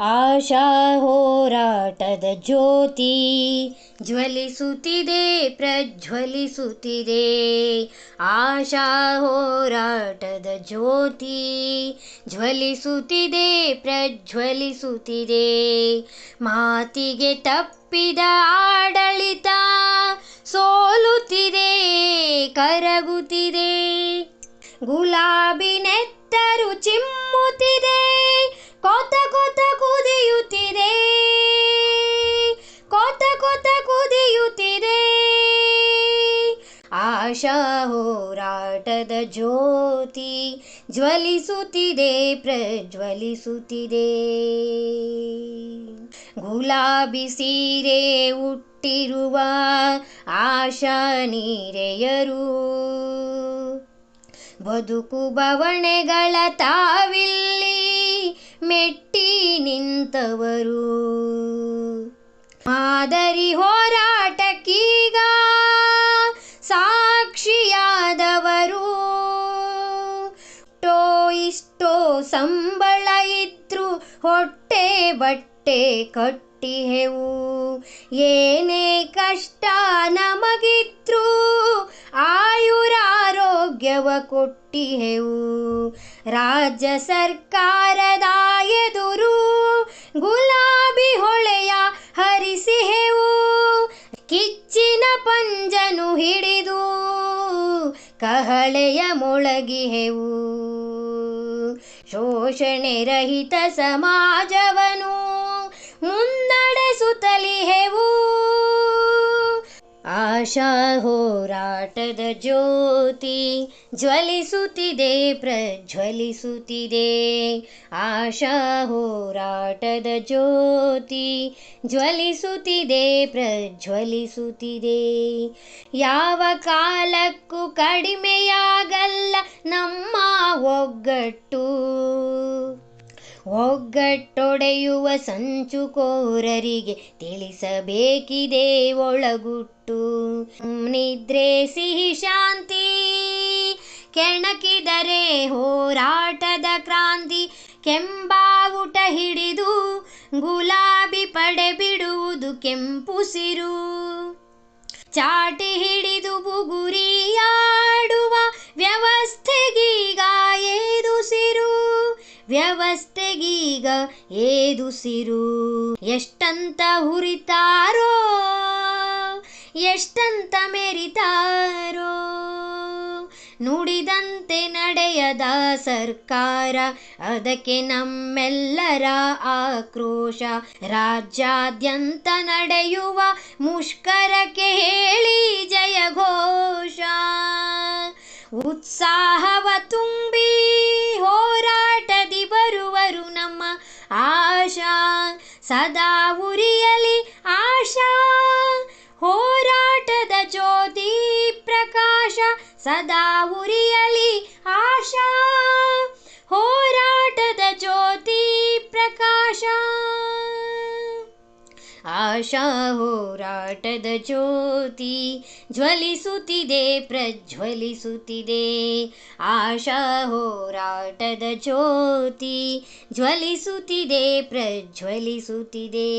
ಆಶಾ ಹೋರಾಟದ ಜ್ಯೋತಿ ಜ್ವಲಿಸುತ್ತಿದೆ ಪ್ರಜ್ವಲಿಸುತ್ತಿದೆ. ಆಶಾ ಹೋರಾಟದ ಜ್ಯೋತಿ ಜ್ವಲಿಸುತ್ತಿದೆ ಪ್ರಜ್ವಲಿಸುತ್ತಿದೆ. ಮಾತಿಗೆ ತಪ್ಪಿದ ಆಡಳಿತ ಸೋಲುತ್ತಿದೆ ಕರಗುತ್ತಿದೆ. ಗುಲಾಬಿ ನೆತ್ತರು ಚಿಮ್ಮುತ್ತಿದೆ, ಕೊತ ಕೊತ ಕುದಿಯುತ್ತಿದೆ, ಕೊತ ಕೊತ ಕುದಿಯುತ್ತಿದೆ. ಆಶಾ ಹೋರಾಟದ ಜ್ಯೋತಿ ಜ್ವಲಿಸುತ್ತಿದೆ ಪ್ರಜ್ವಲಿಸುತ್ತಿದೆ. ಗುಲಾಬಿ ಸೀರೆ ಉಟ್ಟಿರುವ ಆಶಾ ನೀರೆಯರು, ಬದುಕು ಬವಣೆಗಳ ತಾವಿಲ್ಲಿ ಮೆಟ್ಟಿ ನಿಂತವರು. ಮಾದರಿ ಹೋರಾಟಕ್ಕೀಗ ಸಾಕ್ಷಿಯಾದವರು. ಇಷ್ಟೋ ಸಂಬಳ ಇದ್ರು ಹೊಟ್ಟೆ ಬಟ್ಟೆ ಕಟ್ಟಿಹೆವು. ಏನೇ ಕಷ್ಟ ನಮಗಿದ್ರು ಆಯುರಾರೋಗ್ಯವ ಕೊಟ್ಟಿಹೆವು. ರಾಜ್ಯ ಸರ್ಕಾರದ ಎದುರು ಗುಲಾಬಿ ಹೊಳೆಯ ಹರಿಸಿಹೆವು. ಕಿಚ್ಚಿನ ಪಂಜನು ಹಿಡಿದು ಕಹಳೆಯ ಮೊಳಗಿಹೆವು. ಶೋಷಣೆ ರಹಿತ ಸಮಾಜವನ್ನು ಮುನ್ನಡೆಸುತ್ತಲಿಹೆವು. ಆಶಾ ಹೋರಾಟದ ಜ್ಯೋತಿ ಜ್ವಲಿಸುತ್ತಿದೆ ಪ್ರಜ್ವಲಿಸುತ್ತಿದೆ. ಆಶಾ ಹೋರಾಟದ ಜ್ಯೋತಿ ಜ್ವಲಿಸುತ್ತಿದೆ ಪ್ರಜ್ವಲಿಸುತ್ತಿದೆ. ಯಾವ ಕಾಲಕ್ಕೂ ಕಡಿಮೆಯಾಗಲ್ಲ ನಮ್ಮ ಒಗ್ಗಟ್ಟು. ಒಗ್ಗಟ್ಟೊಡೆಯುವ ಸಂಚುಕೋರರಿಗೆ ತಿಳಿಸಬೇಕಿದೆ ಒಳಗುಟ್ಟು. ನಿದ್ರೆ ಸಿಹಿ ಶಾಂತಿ, ಕೆಣಕಿದರೆ ಹೋರಾಟದ ಕ್ರಾಂತಿ. ಕೆಂಬಾವುಟ ಹಿಡಿದು ಗುಲಾಬಿ ಪಡೆ ಬಿಡುವುದು ಕೆಂಪುಸಿರು. ಚಾಟಿ ಹಿಡಿದು ಬುಗುರಿಯಾಡುವ ವ್ಯವಸ್ಥೆಗೀಗ ಏದುಸಿರು. ವ್ಯವಸ್ಥೆಗೀಗ ಏದುಸಿರು. ಎಷ್ಟಂತ ಹುರಿತಾರೋ, ಎಷ್ಟಂತ ಮೆರಿತಾರೋ. ನುಡಿದಂತೆ ನಡೆಯದ ಸರ್ಕಾರ, ಅದಕ್ಕೆ ನಮ್ಮೆಲ್ಲರ ಆಕ್ರೋಶ. ರಾಜ್ಯಾದ್ಯಂತ ನಡೆಯುವ ಮುಷ್ಕರಕ್ಕೆ ಹೇಳಿ ಜಯಘೋಷ. ಉತ್ಸಾಹವ ತುಂಬಿ ಹೋರಾಟದಿ ಬರುವರು ನಮ್ಮ ಆಶಾ. ಸದಾ ಉರಿಯಲಿ ಆಶಾ ಹೋರಾಟದ ಜ್ಯೋತಿ ಪ್ರಕಾಶ. ಸದಾ ಉರಿಯಲಿ ಆಶಾ ಹೋರಾಟದ ಜ್ಯೋತಿ ಪ್ರಕಾಶ. ಆಶಾ ಹೋರಾಟದ ಜ್ಯೋತಿ ಜ್ವಲಿಸುತ್ತಿದೆ ಪ್ರಜ್ವಲಿಸುತ್ತಿದೆ. ಆಶಾ ಹೋರಾಟದ ಜ್ಯೋತಿ ಜ್ವಲಿಸುತ್ತಿದೆ ಪ್ರಜ್ವಲಿಸುತ್ತಿದೆ.